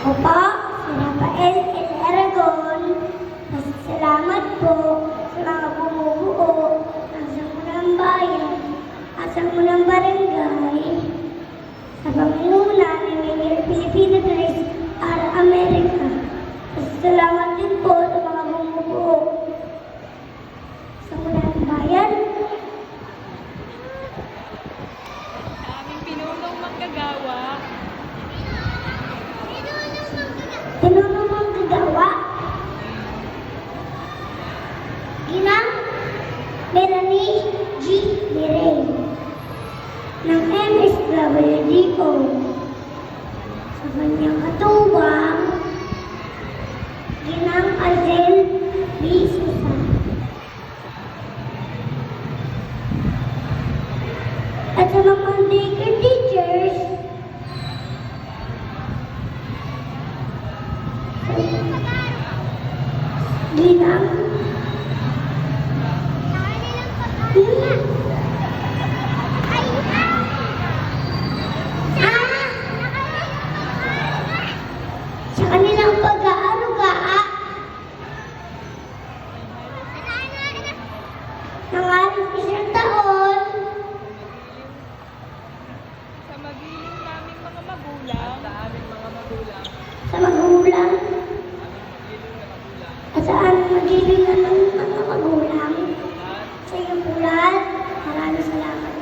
Opo, si Rafael L. Aragon. Salamat po sa mga bumubuo ng Sangguniang Bayan at Sangguniang Barangay sa Panginoon ni Mayor Pilipino Tres R. America. Salamat din po sa mga bumubuo sa Sangguniang Bayan. Sa aming pinunong manggagawa, Tinunong ang kagawa. Ginang Melanie G. Liray ng MSWDO sa kanyang katuwang Ginang Alden B. Susan at sa mga daycare teachers Ginang sa kanilang pag-aaruga ng ating isang taon sa magiling naming mga magulang, sa magulang at sa aming magiling na ng mga magulang sa iyong bulan. Maraming salamat.